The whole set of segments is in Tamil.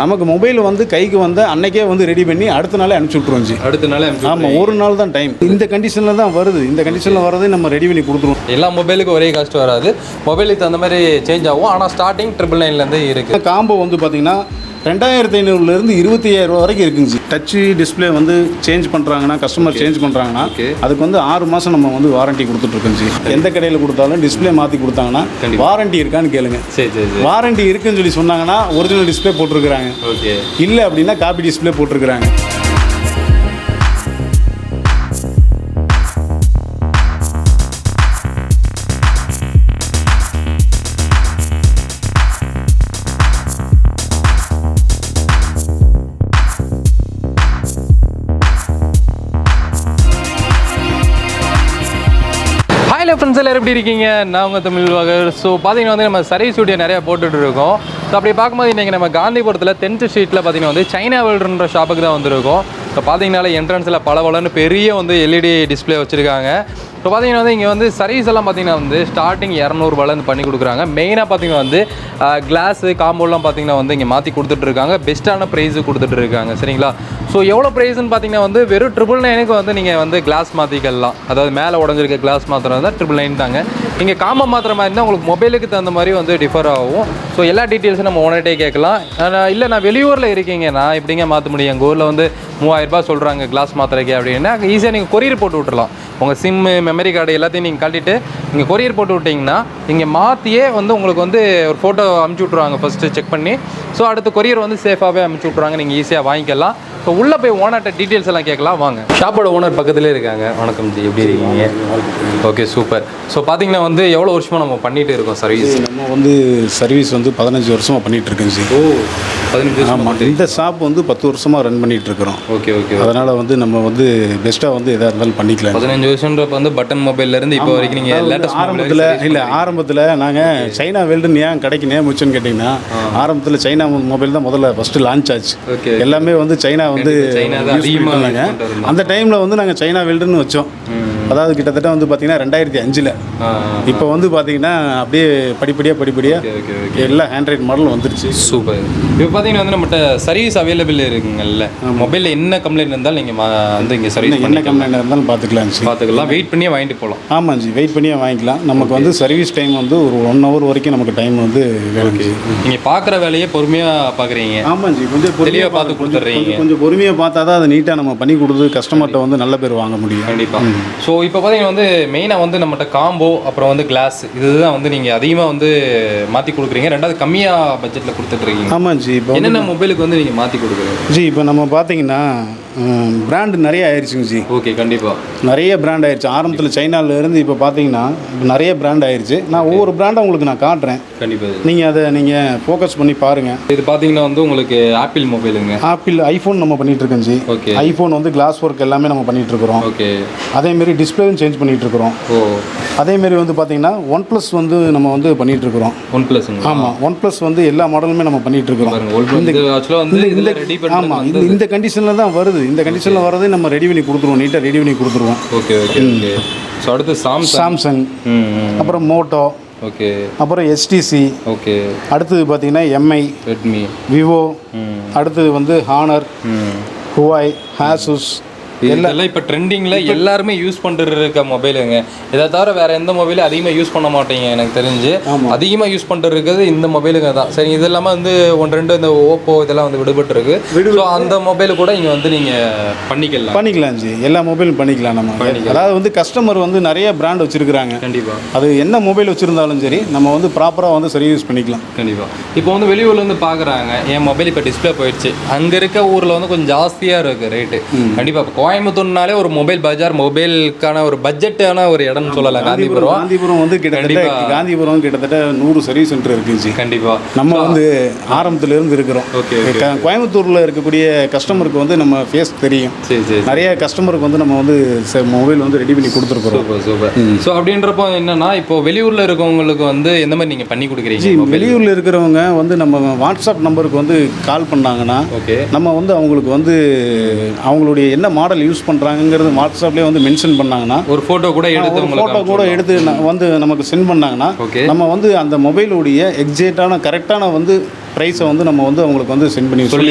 நமக்கு மொபைல் வந்து கைக்கு வந்து அன்னைக்கே வந்து ரெடி பண்ணி அடுத்த நாளே அனுப்பிச்சி விட்ருவோம் ஜி. அடுத்த நாளே ஆமாம், ஒரு நாள் தான் டைம். இந்த கண்டிஷனில் தான் வருது. இந்த கண்டிஷனில் வரதே நம்ம ரெடி பண்ணி கொடுத்துருவோம். எல்லா மொபைலுக்கும் ஒரே காஸ்ட் வராது, மொபைலுக்கு தகுந்த மாதிரி சேஞ்ச் ஆகும். ஆனால் ஸ்டார்டிங் 999லேருந்து இருக்குது. காம்போ வந்து பார்த்தீங்கன்னா 2500 25,000 வரைக்கும் இருக்குங்க ஜி. டச்சு டிஸ்பிளே வந்து சேஞ்ச் பண்ணுறாங்கன்னா, கஸ்டமர் சேஞ்ச் பண்ணுறாங்கன்னா அதுக்கு வந்து 6 மாதம் நம்ம வந்து வாரண்டி கொடுத்துட்ருக்கோம் ஜி. எந்த கடையில் கொடுத்தாலும் டிஸ்பிளே மாற்றி கொடுத்தாங்கன்னா வாரண்டி இருக்கான்னு கேளுங்க. வாரண்டி இருக்குன்னு சொல்லி சொன்னாங்கன்னா ஒரிஜினல் டிஸ்பிளே போட்டிருக்கிறாங்க, இல்லை அப்படின்னா காப்பி டிஸ்பிளே போட்டிருக்கிறாங்க. ஃப்ரெண்ட்ஸ் எல்லோரும் எப்படி இருக்கீங்க? நான் உங்கள் தமிழ் வாகர். ஸோ பார்த்தீங்கன்னா வந்து நம்ம சர்வீஸ் வீடியோ நிறையா போட்டுட்டு இருக்கோம். ஸோ அப்படி பார்க்கும்போது இன்றைக்கி நம்ம காந்திபுரத்தில் 10th ஸ்ட்ரீட்டில் பார்த்தீங்கன்னா வந்து சைனா வேர்ல்டுன்ற ஷாப்புக்கு தான் வந்திருக்கோம். இப்போ பார்த்தீங்கன்னால என்ட்ரன்ஸில் பல பெரிய வந்து எல்இடி டிஸ்பிளே வச்சுருக்காங்க. இப்போ பார்த்தீங்கன்னா வந்து இங்கே வந்து சர்வீஸ் எல்லாம் பார்த்தீங்கன்னா வந்து ஸ்டார்டிங் 200 பண்ணி கொடுக்குறாங்க. மெயினாக பார்த்தீங்கன்னா வந்து கிளாஸு காம்போலாம் பார்த்தீங்கன்னா வந்து இங்கே மாற்றி கொடுத்துட்ருக்காங்க. பெஸ்ட்டான ப்ரைஸு கொடுத்துட்ருக்காங்க. சரிங்களா? ஸோ எவ்வளோ ப்ரைஸ்ன்னு பார்த்தீங்கன்னா வந்து வெறும் 999க்கு வந்து நீங்கள் வந்து கிளாஸ் மாற்றிக்கலாம். அதாவது மேலே உடஞ்சிருக்க கிளாஸ் மாத்திரம் தான் 999 தாங்க. நீங்கள் காம்போ மாத்திர மாதிரி இருந்தால் உங்களுக்கு மொபைலுக்கு தகுந்த மாதிரி வந்து டிஃபர் ஆகும். ஸோ எல்லா டீட்டெயில்ஸும் நம்ம ஓனர்கிட்டே கேட்கலாம். இல்லை நான் வெளியூரில் இருக்கீங்க, நான் எப்படிங்க மாற்ற முடியும்? எங்கள் ஊரில் வந்து 3000 சொல்கிறாங்க கிளாஸ் மாத்திரைக்கு அப்படின்னா ஈஸியாக நீங்கள் கொரியர் போட்டு விட்டுறலாம். உங்கள் சிம்மு மெமரி கார்டு எல்லாத்தையும் நீங்கள் கட்டிட்டு நீங்கள் கொரியர் போட்டு விட்டிங்கன்னா இங்கே மாற்றியே வந்து உங்களுக்கு வந்து ஒரு ஃபோட்டோ அனுப்பிச்சி விட்ருவாங்க ஃபஸ்ட்டு செக் பண்ணி. ஸோ அடுத்து கொரியர் வந்து சேஃபாகவே அனுப்பிச்சி விட்ருவாங்க, நீங்கள் ஈஸியாக வாங்கிக்கலாம். ஸோ உள்ளே போய் ஓனர்கிட்ட டீட்டெயில்ஸ் எல்லாம் கேட்கலாம் வாங்க. ஷாப்போட ஓனர் பக்கத்துலேயே இருக்காங்க. வணக்கம் ஜி, எப்படி இருக்கீங்க? Okay, super. ஸோ பார்த்தீங்கன்னா வந்து எவ்வளோ வருஷமாக நம்ம பண்ணிகிட்டு இருக்கோம் சர்வீஸ்? நம்ம வந்து சர்வீஸ் வந்து 15 வருஷமாக பண்ணிகிட்டு இருக்கோம் ஜி. 15 வருஷம். ஆமாம், இந்த ஷாப் வந்து 10 வருஷமாக ரன் பண்ணிகிட்டு இருக்கிறோம். ஓகே. அதனால் வந்து நம்ம வந்து பெஸ்ட்டாக வந்து எதாக இருந்தாலும் பண்ணிக்கலாம். 15 வருஷன்றப்ப வந்து பட்டன் மொபைல்லேருந்து இப்போ வரைக்கும் நீங்கள் லேட்டஸ்ட் ஆரம்பத்தில் நாங்கள் சைனா வேல்டுன்னு ஏன் கடைக்கு நேம் வச்சுன்னு கேட்டிங்கன்னா, ஆரம்பத்தில் சைனா மொபைல் தான் முதல்ல ஃபஸ்ட்டு லான்ச் ஆச்சு. எல்லாமே வந்து சைனா வந்து அந்த டைமில் வந்து நாங்கள் சைனா வேல்டுன்னு வச்சோம். அதாவது கிட்டத்தட்ட வந்து பார்த்தீங்கன்னா 2005. இப்போ வந்து பார்த்தீங்கன்னா அப்படியே படிப்படியாக எல்லாம் ஆண்ட்ராய்டு மாடல் வந்துருச்சு. சூப்பர். இப்போ பார்த்தீங்கன்னா வந்து நம்மகிட்ட சர்வீஸ் அவைலபிள் இருக்குங்கல்ல. மொபைலில் என்ன கம்ப்ளைண்ட் இருந்தாலும் நீங்கள் வந்து இங்கே சர்வீஸ் என்ன கம்ப்ளைண்ட் இருந்தாலும் பார்த்துக்கலாம். வெயிட் பண்ணியே வாங்கிட்டு போகலாம். ஆமாம் ஜி, வெயிட் பண்ணியே வாங்கிக்கலாம். நமக்கு வந்து சர்வீஸ் டைம் வந்து ஒரு 1 hour வரைக்கும் நமக்கு டைம் வந்து வேணும். நீங்கள் பார்க்குற வேலையை பொறுமையாக பார்க்குறீங்க. ஆமாம் ஜி, கொஞ்சம் தெளிவாக பார்த்து கொடுத்துட்றீங்க. கொஞ்சம் பொறுமையாக பார்த்தா தான் அதை நீட்டாக நம்ம பண்ணி கொடுத்து கஸ்டமர்கிட்ட வந்து நல்ல பேர் வாங்க முடியும். கண்டிப்பாக. ஸோ இப்போ பார்த்தீங்கன்னா வந்து மெயினாக வந்து நம்மகிட்ட காம்போ அப்புறம் வந்து கிளாஸ் இதுதான் வந்து நீங்கள் அதிகமாக வந்து மாற்றி கொடுக்குறீங்க. ரெண்டாவது கம்மியாக பட்ஜெட்டில் கொடுத்துட்ருக்கீங்க. ஆமாம் ஜி. இப்போ என்னென்ன மொபைலுக்கு வந்து நீங்கள் மாற்றி கொடுக்குறீங்க ஜி? இப்போ நம்ம பார்த்தீங்கன்னா பிராண்டு நிறைய ஆயிடுச்சுங்க ஜி. ஓகே, கண்டிப்பாக நிறைய பிராண்ட் ஆயிடுச்சு. ஆரம்பத்தில் சைனாவிலேருந்து இப்போ பார்த்தீங்கன்னா நிறைய பிராண்ட் ஆயிடுச்சு. நான் ஒவ்வொரு பிராண்டை உங்களுக்கு நான் காட்டுறேன். கண்டிப்பாக நீங்கள் அதை நீங்கள் ஃபோக்கஸ் பண்ணி பாருங்கள். இது பார்த்தீங்கன்னா வந்து உங்களுக்கு ஆப்பிள் மொபைலுங்க. ஆப்பிள் ஐஃபோன் நம்ம பண்ணிகிட்ருக்கோம் ஜி. ஓகே. ஐஃபோன் வந்து கிளாஸ் ஒர்க் எல்லாமே நம்ம பண்ணிகிட்ருக்குறோம். ஓகே. அதேமாரி டிஸ்பிளேவும் சேஞ்ச் பண்ணிகிட்ருக்குறோம். ஓ. அதேமாரி வந்து பார்த்தீங்கன்னா OnePlus வந்து நம்ம வந்து பண்ணிகிட்ருக்குறோம். OnePlus. ஆமாம், OnePlus வந்து எல்லா மாடலுமே நம்ம பண்ணிகிட்ருக்குறோம். ஆமாம், இந்த கண்டிஷனில் தான் வருது. இந்த கண்டிஷனில் வரதே நம்ம ரெடி பண்ணி கொடுத்துருவோம், நீட்டாக ரெடி பண்ணி கொடுத்துருவோம். ஓகே. ஸோ அடுத்து சாம்சங், அப்புறம் மோட்டோ, ஓகே, அப்புறம் HTC, ஓகே, அடுத்தது பார்த்தீங்கன்னா MI, ரெட்மி, விவோ, அடுத்தது வந்து ஹானர், ஹுவாய், ஹாசூஸ் இதெல்லாம் இப்போ ட்ரெண்டிங்கில் எல்லாருமே யூஸ் பண்ணிட்டு இருக்க மொபைலுங்க. இதை தவிர வேறு எந்த மொபைலும் அதிகமாக யூஸ் பண்ண மாட்டீங்க எனக்கு தெரிஞ்சு. அதிகமாக யூஸ் பண்ணிட்டு இருக்கிறது இந்த மொபைலுங்க தான். சரி, இது இல்லாமல் வந்து 1-2 இந்த ஓப்போ இதெல்லாம் வந்து விடுபட்டுருக்கு. ஸோ அந்த மொபைலு கூட இங்கே வந்து நீங்கள் பண்ணிக்கலாம் ஜி. எல்லா மொபைலும் பண்ணிக்கலாம் நம்ம. அதாவது வந்து கஸ்டமர் வந்து நிறைய பிராண்ட் வச்சுருக்குறாங்க. கண்டிப்பாக. அது என்ன மொபைல் வச்சுருந்தாலும் சரி நம்ம வந்து ப்ராப்பராக வந்து சரி யூஸ் பண்ணிக்கலாம். கண்டிப்பாக. இப்போ வந்து வெளியூரில் வந்து பார்க்குறாங்க, என் மொபைல் இப்போ டிஸ்பிளே போயிடுச்சு. அங்கே இருக்க ஊரில் வந்து கொஞ்சம் ஜாஸ்தியாக இருக்குது ரேட்டு. கண்டிப்பாக கோயம்புத்தூர்னாலே ஒரு மொபைல் பஜார், மொபைலுக்கான ஒரு பட்ஜெட்டான ஒரு இடம்னு சொல்லலாம். காந்திபுரம் வந்து கிட்டத்தட்ட 100 சர்வீஸ் சென்டர் இருக்குச்சு. கண்டிப்பாக. நம்ம வந்து ஆரம்பத்துல இருந்து இருக்கிறோம். கோயம்புத்தூர்ல இருக்கக்கூடிய கஸ்டமருக்கு வந்து நம்ம ஃபேஸ் தெரியும். நிறைய கஸ்டமருக்கு வந்து நம்ம வந்து மொபைல் வந்து ரெடி பண்ணி கொடுத்துருக்கோம். சூப்பர். ஸோ அப்படின்றப்போ என்னன்னா, இப்போ வெளியூர்ல இருக்கவங்களுக்கு வந்து எந்த மாதிரி நீங்க பண்ணி கொடுக்குறீங்க? வெளியூர்ல இருக்கிறவங்க வந்து நம்ம வாட்ஸ்அப் நம்பருக்கு வந்து கால் பண்ணாங்கன்னா நம்ம வந்து அவங்களுக்கு வந்து அவங்களுடைய என்ன மாடல் யூஸ் பண்ணுறாங்கிறது வாட்ஸ்அப்லேயே வந்து மென்ஷன் பண்ணாங்கன்னா ஒரு ஃபோட்டோ கூட எடுத்து வந்து நமக்கு சென்ட் பண்ணாங்கன்னா நம்ம வந்து அந்த மொபைலுடைய எக்ஸாக்டான கரெக்டான வந்து ப்ரைஸை வந்து நம்ம வந்து அவங்களுக்கு வந்து சென்ட் பண்ணி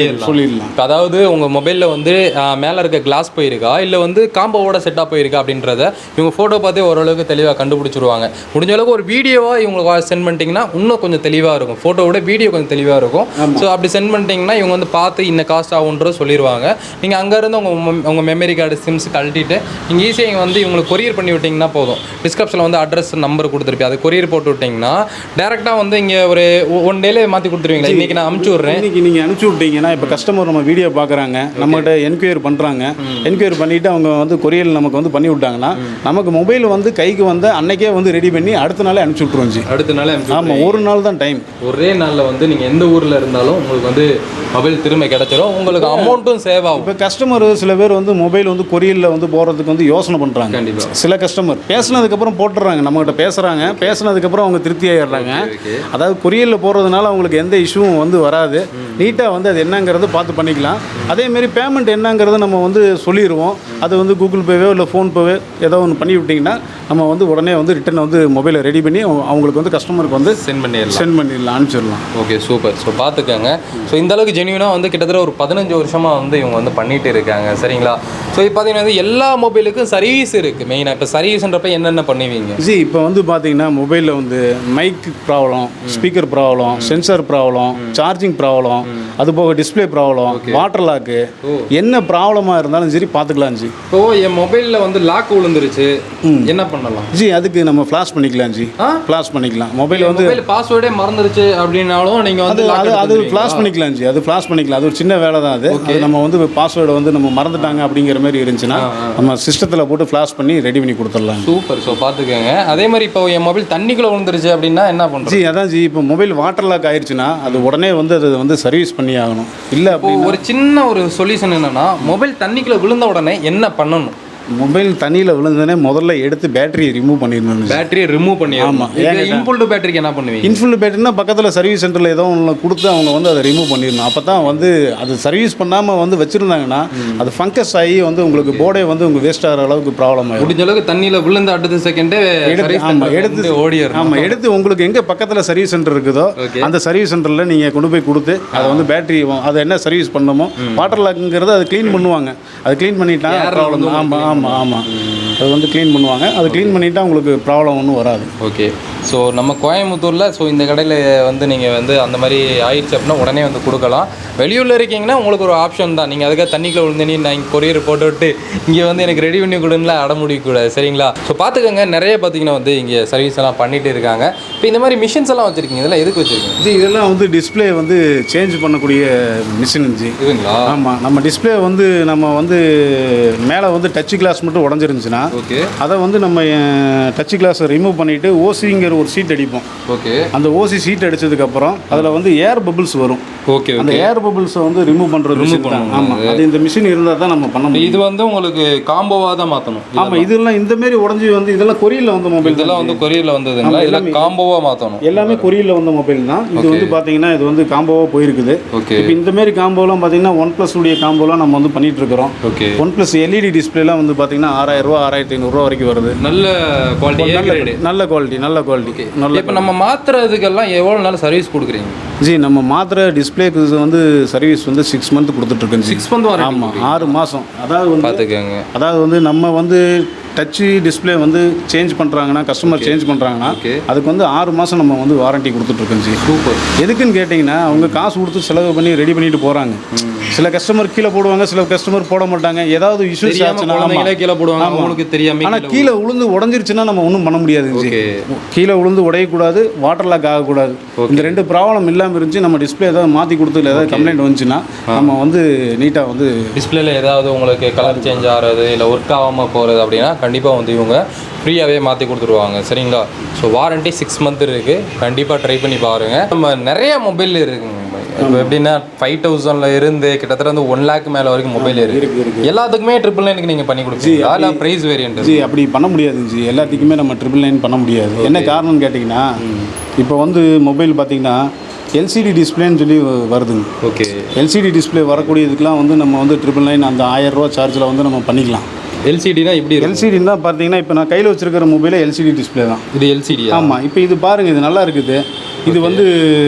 சொல்லிடலாம். அதாவது உங்கள் மொபைலில் வந்து மேலே இருக்க கிளாஸ் போயிருக்கா இல்லை வந்து காம்போவோட செட்டாக போயிருக்கா அப்படின்றத இவங்க ஃபோட்டோ பார்த்தே ஓரளவுக்கு தெளிவாக கண்டுபிடிச்சிருவாங்க. முடிஞ்ச அளவுக்கு ஒரு வீடியோவாக இவங்களுக்கு சென்ட் பண்ணிட்டீங்கன்னா இன்னும் கொஞ்சம் தெளிவாக இருக்கும். ஃபோட்டோவோட வீடியோ கொஞ்சம் தெளிவாக இருக்கும். ஸோ அப்படி சென்ட் பண்ணிட்டீங்கன்னா இவங்க வந்து பார்த்து இன்ன காஸ்ட் ஆகுன்ற சொல்லிடுவாங்க. நீங்கள் அங்கேருந்து உங்கள் மெமரி கார்டு சிம்ஸ் கழட்டிட்டு நீங்கள் ஈஸியாக இங்கே வந்து இவங்களுக்கு கொரியர் பண்ணி விட்டிங்கன்னா போதும். டிஸ்கிரிப்ஷனில் வந்து அட்ரஸ் நம்பர் கொடுத்துருப்பேன், அது கொரியர் போட்டு விட்டிங்கன்னா டேரெக்டாக வந்து இங்கே ஒரு 1 டேல மாற்றி கொடுத்துருவீங்களா? இன்றைக்கி நான் அனுப்பிச்சி விட்றேன். இன்றைக்கி நீங்கள் அனுப்பிச்சி விட்டீங்கன்னா இப்போ கஸ்டமர் நம்ம வீடியோ பார்க்குறாங்க, நம்மகிட்ட என்கொயரி பண்ணுறாங்க. என்கொயரி பண்ணிவிட்டு அவங்க வந்து கொரியர் நமக்கு வந்து பண்ணி விட்டாங்கன்னா நமக்கு மொபைல் வந்து கைக்கு வந்து அன்னைக்கே வந்து ரெடி பண்ணி அடுத்த நாளே அனுப்பிச்சி விட்ருவோம். அடுத்த நாளே ஆமாம், ஒரு நாள் தான் டைம். ஒரே நாளில் வந்து நீங்கள் எந்த ஊரில் இருந்தாலும் உங்களுக்கு வந்து மொபைல் திரும்ப கிடச்சிடும், உங்களுக்கு அமௌண்ட்டும் சேவ் ஆகும். இப்போ கஸ்டமர் சில பேர் வந்து மொபைல் வந்து கொரியரில் வந்து போகிறதுக்கு வந்து யோசனை பண்ணுறாங்க. கண்டிப்பாக சில கஸ்டமர் பேசினதுக்கப்புறம் போட்டுடுறாங்க, நம்மகிட்ட பேசுகிறாங்க, பேசினதுக்கப்புறம் அவங்க திருப்தி ஆகிடுறாங்க. அதாவது கொரியரில் போகிறதுனால அவங்களுக்கு எந்த இஷ்யூவும் வந்து வராது. நீட்டாக வந்து அது என்னங்கிறது பார்த்து பண்ணிக்கலாம். அதேமாரி பேமெண்ட் என்னங்கிறத நம்ம வந்து சொல்லிடுவோம். அது வந்து கூகுள் பேவோ இல்லை ஃபோன்பேவோ ஏதோ ஒன்று பண்ணி விட்டிங்கன்னா நம்ம வந்து உடனே வந்து ரிட்டன் வந்து மொபைலை ரெடி பண்ணி அவங்களுக்கு வந்து கஸ்டமருக்கு வந்து சென்ட் பண்ணிடலாம், அனுப்பிச்சிடலாம். Okay, super. ஸோ பார்த்துக்கோங்க. ஸோ இந்த அளவுக்கு ஜென்யூனாக வந்து கிட்டத்தட்ட ஒரு 15 வருஷமாக வந்து இவங்க வந்து பண்ணிகிட்டு இருக்காங்க. சரிங்களா? ஸோ இப்போ பார்த்தீங்கன்னா வந்து எல்லா மொபைலுக்கும் சர்வீஸ் இருக்குது. மெயினாக இப்போ சர்வீஸ்ன்றப்ப என்னென்ன பண்ணுவீங்க? இப்போ வந்து பார்த்தீங்கன்னா மொபைலில் வந்து mic problem, speaker problem, sensor problem, charging problem, அது போக டிஸ்பிளே ப்ராப்ளம், வாட்டர் லாக்கு, என்ன ப்ராப்ளமாக இருந்தாலும் சரி பார்த்துக்கலாம் ஜி. இப்போ என் மொபைலில் வந்து லாக் விழுந்துருச்சு, என்ன பண்ணலாம் ஜி? அதுக்கு நம்ம ஃப்ளாஷ் பண்ணிக்கலாம் ஜி. ஃப்ளாஷ் பண்ணிக்கலாம். மொபைல் வந்து பாஸ்வேர்டே மறந்துருச்சு அப்படின்னாலும் நீங்கள் வந்து அது ஃப்ளாஷ் பண்ணிக்கலாம் ஜி. அது ஃப்ளாஷ் பண்ணிக்கலாம். அது ஒரு சின்ன வேலை தான். அது நம்ம வந்து பாஸ்வேர்டை வந்து நம்ம மறந்துட்டாங்க அப்படிங்கிற மாதிரி இருந்துச்சுன்னா நம்ம சிஸ்டத்தில் போட்டு ஃப்ளாஷ் பண்ணி ரெடி பண்ணி கொடுத்துடலாம். சூப்பர். ஸோ பார்த்துக்கோங்க. அதே மாதிரி இப்போ என் மொபைல் தண்ணிக்குள்ளே விழுந்துருச்சு அப்படின்னா என்ன பண்ணுறது ஜி? அதான் ஜி, இப்போ மொபைல் வாட்டர் லாக் ஆயிடுச்சுன்னா அது உடனே வந்து அது வந்து சர்வீஸ் பண்ணி ஆகணும். இல்லை அப்போ ஒரு சின்ன ஒரு சொல்யூஷன் என்னன்னா, மொபைல் தண்ணிக்குள்ளே விழுந்த உடனே என்ன பண்ணணும்? மொபைல் தண்ணியில் விழுந்தோடனே முதல்ல எடுத்து பேட்டரியை ரிமூவ் பண்ணிடணும். பேட்டரியை ரிமூவ் பண்ணி, ஆமாம். இன்ஃபுல்டு பேட்டரிக்கு என்ன பண்ணுவீங்க? இன்ஃபுல்டு பேட்டரினா பக்கத்தில் சர்வீஸ் சென்டரில் ஏதோ ஒன்று கொடுத்து அவங்க வந்து அதை ரிமூவ் பண்ணிடணும். அப்போ தான் வந்து அது சர்வீஸ் பண்ணாமல் வந்து வச்சுருந்தாங்கன்னா அது ஃபங்கஸ் ஆகி வந்து உங்களுக்கு போர்டே வந்து உங்களுக்கு வேஸ்ட் ஆகிற அளவுக்கு ப்ராப்ளம் ஆகும். முடிஞ்ச அளவுக்கு தண்ணியில் விழுந்த அடுத்த செகண்டே எடுத்து ஓடிடும். ஆமாம், எடுத்து உங்களுக்கு எங்கே பக்கத்தில் சர்வீஸ் சென்டர் இருக்குதோ அந்த சர்வீஸ் சென்டரில் நீங்கள் கொண்டு போய் கொடுத்து அதை வந்து பேட்டரி அதை என்ன சர்வீஸ் பண்ணணுமோ வாட்டர் லாக்குங்கிறது அதை க்ளீன் பண்ணுவாங்க. அது க்ளீன் பண்ணிட்டால் ப்ராப்ளம். ஆமாம் ஆமாம், அது வந்து க்ளீன் பண்ணுவாங்க. அது க்ளீன் பண்ணிவிட்டால் உங்களுக்கு ப்ராப்ளம் ஒன்றும் வராது. ஓகே. ஸோ நம்ம கோயம்புத்தூரில் இந்த கடையில் வந்து நீங்கள் வந்து அந்த மாதிரி ஆயிடுச்சு அப்படின்னா உடனே வந்து கொடுக்கலாம். வெளியூரில் இருக்கீங்கன்னா உங்களுக்கு ஒரு ஆப்ஷன் தான். நீங்கள் அதுக்காக தண்ணிக்குள்ளே விழுந்தேனி நான் இங்கே கொரியர் போட்டு விட்டு இங்கே வந்து எனக்கு ரெடி பண்ணி கொடுங்களா அடமுடிக்கூடாது. சரிங்களா? ஸோ பார்த்துக்கோங்க. நிறைய பார்த்தீங்கன்னா வந்து இங்கே சர்வீஸ் எல்லாம் பண்ணிகிட்டு இருக்காங்க. இப்போ இந்த மாதிரி மிஷின்ஸ் எல்லாம் வச்சுருக்கீங்க, இதெல்லாம் எதுக்கு வச்சுருக்கீங்க? ஜி, இதெல்லாம் வந்து டிஸ்பிளே வந்து சேஞ்ச் பண்ணக்கூடிய மிஷின் ஜி. இதுங்களா? ஆமாம். நம்ம டிஸ்பிளே வந்து நம்ம வந்து மேலே வந்து டச் கிளாஸ் மட்டும் உடஞ்சிருந்துச்சுன்னா ஓகே, அதை வந்து நம்ம டச் கிளாஸை ரிமூவ் பண்ணிவிட்டு ஓசிங்கிற ஒரு சீட் அடிப்போம். ஓகே. அந்த ஓசி சீட் அடிச்சதுக்கப்புறம் அதில் வந்து ஏர் பபிள்ஸ் வரும். ஓகே. அந்த ஏர் பபிள்ஸை வந்து ரிமூவ் பண்ணுறது. ஆமாம், அது இந்த மிஷின் இருந்தால் தான் நம்ம பண்ண முடியும். இது வந்து உங்களுக்கு காம்போவாக தான் மாற்றணும். ஆமாம், இதெல்லாம் இந்த மாரி உடஞ்சி வந்து இதெல்லாம் கொரியரில் வந்த மொபைல். இதெல்லாம் வந்து கொரியரில் வந்ததுங்களா? இதெல்லாம் காம்போவாக மாற்றணும். எல்லாமே கொரியரில் வந்த மொபைல் தான். இது வந்து பார்த்தீங்கன்னா இது வந்து காம்போவாக போயிருக்குது. ஓகே. இப்போ இந்த மாரி காம்போலாம் பார்த்தீங்கன்னா OnePlus உடைய காம்போலாம் நம்ம வந்து பண்ணிட்டு இருக்கிறோம். ஓகே. OnePlus LED டிஸ்பிளேலாம் வந்து பார்த்தீங்கன்னா 6000 ரூபா 6500 வரைக்கும் வருது. நல்ல குவாலிட்டி, நல்ல குவாலிட்டி. இப்போ நம்ம மாற்றுறதுக்கெல்லாம் எவ்வளோ நாள் சர்வீஸ் கொடுக்குறீங்க? ஜி, நம்ம மாத்திர டிஸ்பிளேக்கு வந்து சர்வீஸ் வந்து 6 மந்த் கொடுத்துட்ருக்கோம். 6 மந்த் வரும். ஆமாம், 6 மாதம். அதாவது வந்து பார்த்துக்கோங்க. அதாவது வந்து நம்ம வந்து டச்சு டிஸ்பிளே வந்து சேஞ்ச் பண்ணுறாங்கன்னா கஸ்டமர் சேஞ்ச் பண்ணுறாங்கன்னா அதுக்கு வந்து 6 மாதம் நம்ம வந்து வாரண்ட்டி கொடுத்துட்ருக்கோம் ஜி. சூப்பர். எதுக்குன்னு கேட்டிங்கன்னா அவங்க காசு கொடுத்து செலவு பண்ணி ரெடி பண்ணிட்டு போகிறாங்க. சில கஸ்டமர் கீழே போடுவாங்க, சில கஸ்டமர் போட மாட்டாங்க. ஏதாவது இஷ்யூஸ் ஆச்சுன்னா கீழே போடுவாங்க, அவங்களுக்கு தெரியாம. ஆனால் கீழே விழுந்து உடஞ்சிருச்சுன்னா நம்ம ஒன்றும் பண்ண முடியாது ஜி. கீழே விழுந்து உடையக்கூடாது, வாட்டர் லாக் ஆகக்கூடாது. இந்த 2 ப்ராப்ளம் இல்லாமல் இருந்துச்சு. நம்ம டிஸ்பிளே ஏதாவது மாற்றி கொடுத்துல ஏதாவது கம்ப்ளைண்ட் வந்துச்சுன்னா நம்ம வந்து நீட்டாக வந்து டிஸ்பிளேல ஏதாவது உங்களுக்கு கலர் சேஞ்ச் ஆகிறது இல்லை ஒர்க் ஆகாமல் போகிறது அப்படின்னா கண்டிப்பாக வந்து இவங்க ஃப்ரீயாகவே மாற்றி கொடுத்துருவாங்க. சரிங்களா? ஸோ வாரண்ட்டி 6 மந்த் இருக்குது. கண்டிப்பாக ட்ரை பண்ணி பாருங்கள். நம்ம நிறைய மொபைல் இருக்குங்க. இப்போ எப்படின்னா 5000 இருந்து கிட்டத்தட்ட வந்து 1 lakh மேலே வரைக்கும் மொபைல் இருக்குது. எல்லாத்துக்குமே 999 நீங்கள் பண்ணி கொடுப்பீங்களா இல்லை ப்ரைஸ் வேரியன்ட்? ஜி, அப்படி பண்ண முடியாது ஜி. எல்லாத்துக்குமே நம்ம 999 பண்ண முடியாது. என்ன காரணம்னு கேட்டிங்கன்னா இப்போ வந்து மொபைல் பார்த்தீங்கன்னா எல்சிடி டிஸ்பிளேன்னு சொல்லி வருதுங்க. ஓகே. எல்சிடி டிஸ்பிளே வரக்கூடியதுக்கெலாம் வந்து நம்ம வந்து 999 அந்த 1000 ரூபா சார்ஜில் வந்து நம்ம பண்ணிக்கலாம். எல்சிடினா இப்படி எல்சிடினா பார்த்தீங்கன்னா இப்போ நான் கையில் வச்சிருக்கிற மொபைலே எல்சிடி டிஸ்பிளே தான். இது எல்சிடி? ஆமாம். இப்போ இது பாருங்கள், இது நல்லா இருக்குது. இது வந்து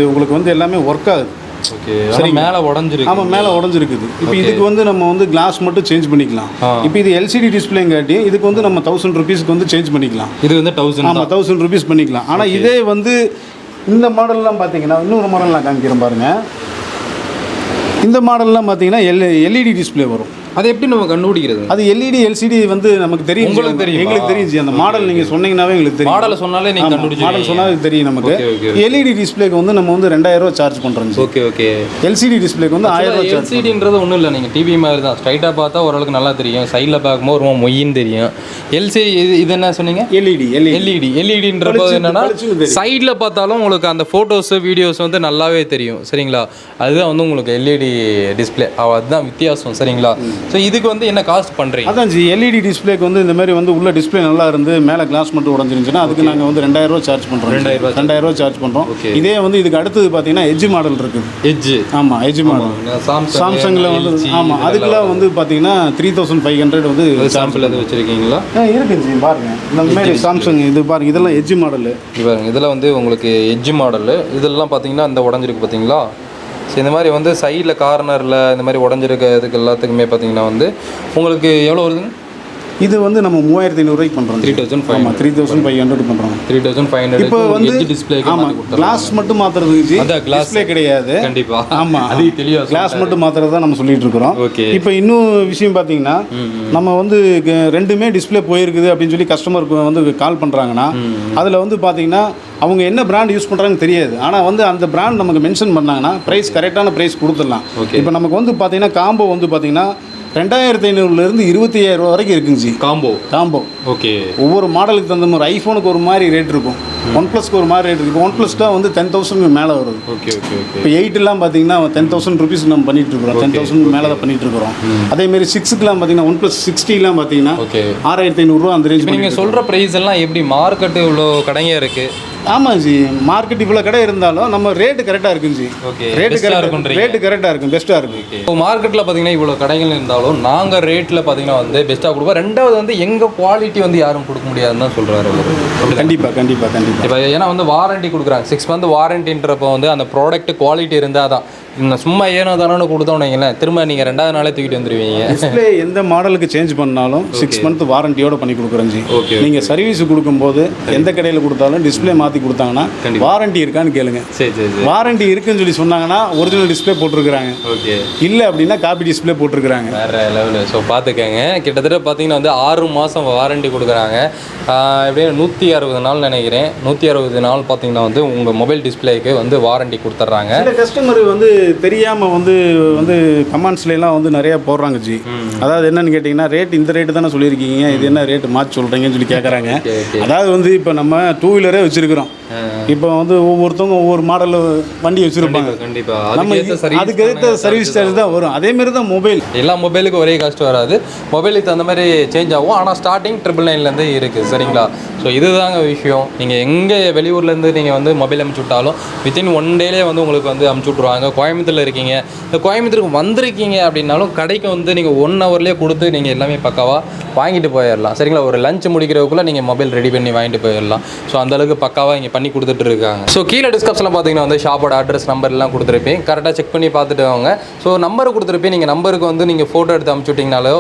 உங்களுக்கு வந்து எல்லாமே ஒர்க் ஆகுது. ஓகே சரி மேலே உடஞ்சிருக்கு. ஆமாம் மேலே உடஞ்சிருக்குது. இப்போ இதுக்கு வந்து நம்ம வந்து கிளாஸ் மட்டும் சேஞ்ச் பண்ணிக்கலாம். இப்போ இது எல்சிடி டிஸ்பிளேங்காட்டி இதுக்கு வந்து நம்ம 1000 rupeesக்கு வந்து சேஞ்ச் பண்ணிக்கலாம். இது வந்து 1000. ஆமாம் 1000 rupees பண்ணிக்கலாம். ஆனால் இதே வந்து இந்த மாடல்லாம் பார்த்தீங்கன்னா இன்னொரு மாடல்லாம் காமிக்கிறேன் பாருங்கள். இந்த மாடல்லாம் பார்த்தீங்கன்னா எல்இடி டிஸ்பிளே வரும். அது எப்படி நம்ம கண்டுபிடிக்கிறது? அது எல்இடி எல்சிடி வந்து நமக்கு தெரியும். உங்களுக்கு தெரியும்? எங்களுக்கு தெரியும். அந்த மாடல் நீங்கள் சொன்னீங்கன்னாவே எங்களுக்கு தெரியும். மாடலை சொன்னாலே நீங்கள் கண்டுபிடிச்சி மாடல் சொன்னாலே தெரியும் நமக்கு. எல்இடி டிஸ்பிளேக்கு வந்து நம்ம வந்து 2000 ரூபா சார்ஜ் பண்ணுறோம். Okay okay. எல்சிடி டிஸ்பிளேக்கு வந்து 1000 ரூபா சார்ஜ். எல்சிடின்றது ஒன்றும் இல்லை, நீங்கள் டிவி மாதிரி தான். ஸ்ட்ரைட்டாக பார்த்தா ஓரளவுக்கு நல்லா தெரியும், சைடில் பார்க்கும்போது ரொம்ப மொய்யின்னு தெரியும். எல்சிடி இது என்ன சொன்னீங்க? எல்இடின்றப்போ என்னன்னா சைடில் பார்த்தாலும் உங்களுக்கு அந்த ஃபோட்டோஸ் வீடியோஸ் வந்து நல்லாவே தெரியும். சரிங்களா? அதுதான் வந்து உங்களுக்கு எல்இடி டிஸ்பிளே, அதுதான் வித்தியாசம். சரிங்களா? ஸோ இதுக்கு வந்து என்ன காஸ்ட் பண்ணுறீங்க? அதான் ஜி எல்இடி டிஸ்பிளேக்கு வந்து இந்த மாதிரி வந்து உள்ள டிஸ்பிளே நல்லா இருந்து மேலே கிளாஸ் மட்டும் உடஞ்சிருந்துச்சுன்னா அதுக்கு நாங்கள் வந்து 2000 ரூபா சார்ஜ் பண்ணுறோம். 2000 ரூபா சார்ஜ் பண்ணுறோம். இதே வந்து இதுக்கு அடுத்தது பார்த்தீங்கன்னா எட்ஜ் மாடல் இருக்குது. ஆமாம் எட்ஜ் மாடல் சாம்சங்கில் வந்து ஆமாம் அதுக்கெல்லாம் வந்து பார்த்தீங்கன்னா 3500 வந்து சாம்பிள் எது வச்சுருக்கீங்களா? இருக்குது ஜி பாருங்க. இந்த மாதிரி சாம்சங் இது பாருங்க, இதெல்லாம் எட்ஜ் மாடலு. பாருங்க இதில் வந்து உங்களுக்கு எட்ஜ் மாடலு. இதெல்லாம் பார்த்தீங்கன்னா இந்த உடஞ்சிருக்கு பார்த்தீங்களா? ஸோ இந்த மாதிரி வந்து சைடில் கார்னரில் இந்த மாதிரி உடஞ்சிருக்கிறதுக்கு எல்லாத்துக்குமே பார்த்தீங்கன்னா வந்து உங்களுக்கு எவ்வளோ வருதுங்க? இது வந்து நம்ம 3500 ரூபாய்க்கு பண்ணுறோம். 3500 பண்ணுறோம். 3500. இப்போ வந்து டிஸ்பிளே ஆமாம் கிளாஸ் மட்டும் மாற்றுறதுக்கு அதான் டிஸ்பிளே கிடையாது. கண்டிப்பாக ஆமாம் அது தெளிவாக கிளாஸ் மட்டும் மாற்றுறது தான் நம்ம சொல்லிட்டு இருக்கிறோம். ஓகே. இப்போ இன்னும் விஷயம் பார்த்தீங்கன்னா நம்ம வந்து ரெண்டுமே டிஸ்பிளே போயிருக்குது அப்படின்னு சொல்லி கஸ்டமருக்கு வந்து கால் பண்ணுறாங்கன்னா அதில் வந்து பார்த்தீங்கன்னா அவங்க என்ன பிராண்ட் யூஸ் பண்ணுறாங்கன்னு தெரியாது. ஆனால் வந்து அந்த பிராண்ட் நமக்கு மென்ஷன் பண்ணாங்கன்னா ப்ரைஸ் கரெக்டான ப்ரைஸ் கொடுத்துடலாம். இப்போ நமக்கு வந்து பார்த்தீங்கன்னா காம்போ வந்து பார்த்தீங்கன்னா 2500 25,000 ரூபா வரைக்கும் இருக்குங்க ஜி. Combo okay. ஒவ்வொரு மாடலுக்கு தகுந்த மாதிரி ஐஃபோனுக்கு ஒரு மாதிரி ரேட் இருக்கும், OnePlusக்கு ஒரு மாதிரி ரேட் இருக்கும். OnePlusலாம் வந்து 10,000 மேலே வருது. Okay okay okay. இப்போ 8லாம் பார்த்தீங்கன்னா 10,000 rupees நம்ம பண்ணிட்டு இருக்கிறோம். 10,000 மேலே தான் பண்ணிட்டு இருக்கிறோம். அதேமாரி 6க்குலாம் பார்த்தீங்கன்னா OnePlus 60லாம் பார்த்தீங்கன்னா 6500 ரூபா அந்த ரேஞ்ச். நீங்கள் சொல்கிற ப்ரைஸ் எல்லாம் எப்படி மார்க்கெட்டு இவ்வளோ கடைங்க இருக்குது? ஆமாம் ஜி மார்க்கெட் இவ்வளோ கடை இருந்தாலும் நம்ம ரேட்டு கரெக்டாக இருக்குங்க ஜி. ரேட்டு கரெக்டாக இருக்கும், பெஸ்ட்டாக இருக்கும். இப்போ மார்க்கெட்டில் பார்த்தீங்கன்னா இவ்வளோ கடைகள் இருந்தாலும் நாங்கள் ரேட்டில் பார்த்தீங்கன்னா வந்து பெஸ்ட்டாக கொடுப்போம். ரெண்டாவது வந்து எங்கள் குவாலிட்டி வந்து யாரும் கொடுக்க முடியாதுன்னு தான் சொல்கிறாரு. கண்டிப்பாக இப்போ ஏன்னா வந்து வாரண்டி கொடுக்குறாங்க. 6 month வாரண்டின்றப்போ வந்து அந்த ப்ராடக்ட் குவாலிட்டி இருந்தால் தான். சும்மா ஏனோ தானோன்னு கொடுத்தோம் வைங்களேன், திரும்ப நீங்கள் 2வது நாளே தூக்கிட்டு வந்துடுவீங்க. டிஸ்பிளே எந்த மாடலுக்கு சேஞ்ச் பண்ணாலும் 6 month வாரண்டியோட பண்ணி கொடுக்குறோம் ஜி. நீங்கள் சர்வீஸ் கொடுக்கும்போது எந்த கடையில் கொடுத்தாலும் டிஸ்பிளே மாற்றி கொடுத்தாங்கன்னா வாரண்டி இருக்கான்னு கேளுங்க. வாரண்டி இருக்குன்னு சொல்லி சொன்னாங்கன்னா ஒரிஜினல் டிஸ்பிளே போட்டிருக்கிறாங்க. ஓகே. இல்லை அப்படின்னா காப்பி டிஸ்பிளே போட்டிருக்கிறாங்க. வேறு லெவலு. ஸோ பார்த்துக்கங்க, கிட்டத்தட்ட பார்த்தீங்கன்னா வந்து 6 மாதம் வாரண்டி கொடுக்குறாங்க. எப்படியும் 160 நாள் நினைக்கிறேன். 160 நாள் பார்த்தீங்கன்னா வந்து உங்கள் மொபைல் டிஸ்பிளேக்கு வந்து வாரண்டி கொடுத்துட்றாங்க. சில கஸ்டமர் வந்து தெரியாமல் வந்து கமெண்ட்ஸ்லாம் வந்து நிறையா போடுறாங்க ஜி. அதாவது என்னன்னு கேட்டிங்கன்னா ரேட் இந்த ரேட்டு தானே சொல்லியிருக்கீங்க, இது என்ன ரேட்டு மாற்றி சொல்கிறீங்கன்னு சொல்லி கேட்குறாங்க. அதாவது வந்து இப்போ நம்ம 2 வீலரே வச்சுருக்கிறோம். இப்போ வந்து ஒவ்வொருத்தவங்க ஒவ்வொரு மாடலில் வண்டி வச்சுருப்பாங்க. கண்டிப்பாக நம்ம அதுக்கு ஏற்ற சர்வீஸ் சார்ஜ் தான் வரும். அதேமாரி தான் மொபைல். எல்லா மொபைலுக்கும் ஒரே காஸ்ட் வராது, மொபைலுக்கு அந்த மாதிரி சேஞ்ச் ஆகும். ஆனால் ஸ்டார்டிங் 999 இருக்குது. சரிங்களா? ஸோ இதுதாங்க விஷயம். நீங்கள் எங்கே வெளியூர்லேருந்து நீங்கள் வந்து மொபைல் அமுச்சு விட்டாலும் வித்தின் 1 டேலே வந்து உங்களுக்கு வந்து அமுச்சு விட்ருவாங்க. கோயம்புத்தூரில் இருக்கீங்க, இந்த கோயம்புத்தூருக்கு வந்திருக்கீங்க அப்படின்னாலும் கடைக்கு வந்து நீங்கள் 1 hourலேயே கொடுத்து நீங்கள் எல்லாமே பக்காவாக வாங்கிட்டு போயிடலாம். சரிங்களா? ஒரு லஞ்ச் முடிக்கிறதுக்குள்ளே நீங்கள் மொபைல் ரெடி பண்ணி வாங்கிட்டு போயிடலாம். ஸோ அந்தளவுக்கு பக்காவாக இங்கே பண்ணி கொடுத்துட்டு இருக்காங்க. ஸோ கீழே டிஸ்கிரிப்ஷனில் பார்த்தீங்கன்னா வந்து ஷாப்போட அட்ரஸ் நம்பர் எல்லாம் கொடுத்துருப்பேன். கரெக்டாக செக் பண்ணி பார்த்துட்டு வாங்க. ஸோ நம்பர் கொடுத்துருப்பேன். நீங்கள் நம்பருக்கு வந்து நீங்கள் ஃபோட்டோ எடுத்து அமுச்சு விட்டிங்கனாலோ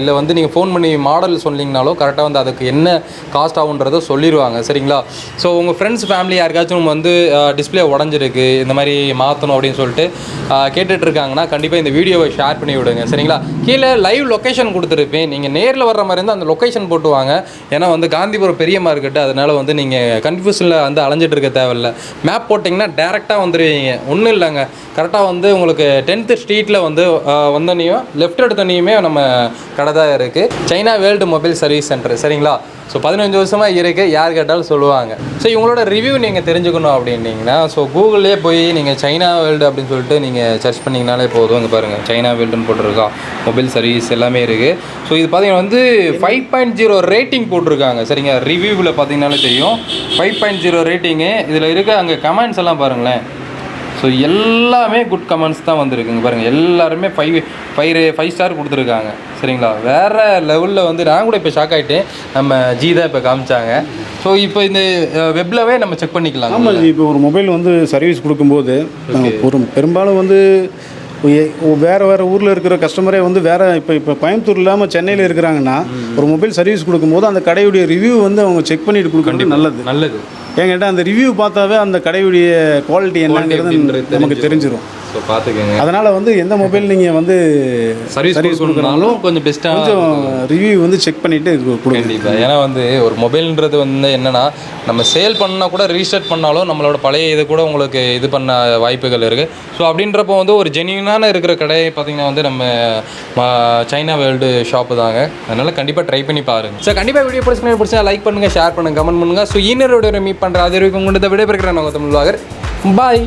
இல்லை வந்து நீங்கள் ஃபோன் பண்ணி மாடல் சொன்னீங்கனாலோ கரெக்டாக வந்து அதுக்கு என்ன காஸ்ட் ஆகுன்றதை சொல்லிடுவாங்க. சரிங்களா? ஸோ உங்கள் ஃப்ரெண்ட்ஸ் ஃபேமிலி யாருக்காச்சும் வந்து டிஸ்பிளே உடஞ்சிருக்கு, இந்த மாதிரி மாற்றணும் அப்படின்னு சொல்லிட்டு கேட்டுட்ருக்காங்கன்னா கண்டிப்பாக இந்த வீடியோவை ஷேர் பண்ணி விடுங்க. சரிங்களா? கீழே லைவ் லொக்கேஷன் கொடுத்துருப்பேன். நீங்கள் நேரில் வர்ற மாதிரி இருந்தால் அந்த லொக்கேஷன் போட்டு வாங்க. ஏன்னா வந்து காந்திபுரம் பெரிய மார்க்கெட்டு, அதனால் வந்து நீங்கள் கன்ஃபியூஷனில் வந்து அலைஞ்சிட்டு இருக்க தேவையில்லை. மேப் போட்டிங்கன்னா டேரெக்டாக வந்துடுவீங்க. ஒன்றும் இல்லைங்க, கரெக்டாக வந்து உங்களுக்கு 10th ஸ்ட்ரீட்டில் வந்து வந்தோன்னையும் லெஃப்ட் எடுத்தோன்னையுமே நம்ம கடை தான் இருக்குது. China world mobile service centre. சரிங்களா? ஸோ 15 வருஷமாக இருக்குது, யார் கேட்டாலும் சொல்லுவாங்க. ஸோ இவங்களோட ரிவ்யூ நீங்கள் தெரிஞ்சுக்கணும் அப்படின்னீங்கன்னா ஸோ கூகுள்லேயே போய் நீங்கள் சைனா வேர்ல்டு அப்படின்னு சொல்லிட்டு நீங்கள் சர்ச் பண்ணிங்கனாலே போதும். இங்கே பாருங்கள் சைனா வேர்ல்டுன்னு போட்டிருக்கா, மொபைல் சர்வீஸ் எல்லாமே இருக்குது. ஸோ இது பார்த்தீங்கன்னா வந்து 5.0 ரேட்டிங் போட்டிருக்காங்க. சரிங்க? ரிவ்யூவில் பார்த்தீங்கன்னாலே தெரியும் 5.0 ரேட்டிங்கு. இதில் இருக்க அங்கே கமெண்ட்ஸ் எல்லாம் பாருங்களேன். ஸோ எல்லாமே குட் கமெண்ட்ஸ் தான் வந்துருக்குங்க பாருங்கள், எல்லாருமே 5 ஸ்டார் கொடுத்துருக்காங்க சரிங்களா. வேறு லெவலில் வந்து நான் கூட இப்போ ஷாக் ஆகிட்டேன், நம்ம ஜி தான் இப்போ காமிச்சாங்க. ஸோ இப்போ இந்த வெப்லவே நம்ம செக் பண்ணிக்கலாம். ஆமாம் ஜி, இப்போ ஒரு மொபைல் வந்து சர்வீஸ் கொடுக்கும்போது ஒரு பெரும்பாலும் வந்து வேறு ஊரில் இருக்கிற கஸ்டமரே வந்து இப்போ கோயம்புத்தூர் இல்லாமல் சென்னையில் இருக்கிறாங்கன்னா ஒரு மொபைல் சர்வீஸ் கொடுக்கும்போது அந்த கடையுடைய ரிவ்யூ வந்து அவங்க செக் பண்ணிட்டு கொடுக்குறது நல்லது. என்கிட்ட அந்த ரிவ்யூ பார்த்தாவே அந்த கடையுடைய குவாலிட்டி என்னங்கிறது நமக்கு தெரிஞ்சிடும். ஸோ பார்த்துக்கங்க. அதனால் வந்து எந்த மொபைல் நீங்கள் வந்து சர்வீஸ் கொடுக்கறனாலும் கொஞ்சம் பெஸ்ட்டாக கொஞ்சம் ரிவ்யூ வந்து செக் பண்ணிவிட்டு கொடுங்க. கண்டிப்பாக. ஏன்னா வந்து ஒரு மொபைல்ன்றது வந்து என்னென்னா நம்ம சேல் பண்ணால் கூட ரீஸ்டார்ட் பண்ணாலும் நம்மளோட பழைய இது கூட உங்களுக்கு இது பண்ண வாய்ப்புகள் இருக்குது. ஸோ அப்படின்றப்போ வந்து ஒரு ஜென்யூனான இருக்கிற கடை பார்த்திங்கன்னா வந்து நம்ம சைனா வேர்ல்டு ஷாப்பு தாங்க. அதனால் கண்டிப்பாக ட்ரை பண்ணி பாருங்கள். ஸோ கண்டிப்பாக வீடியோ பிடிச்சா லைக் பண்ணுங்கள், ஷேர் பண்ணுங்கள், கமெண்ட் பண்ணுங்கள். ஸோ இன்னொரு மீட் பண்ணுறேன். அது வரைக்கும் உங்கள்கிட்ட விடைபெறுகிறேன். நான் தமிழ் வாகர். பாய்.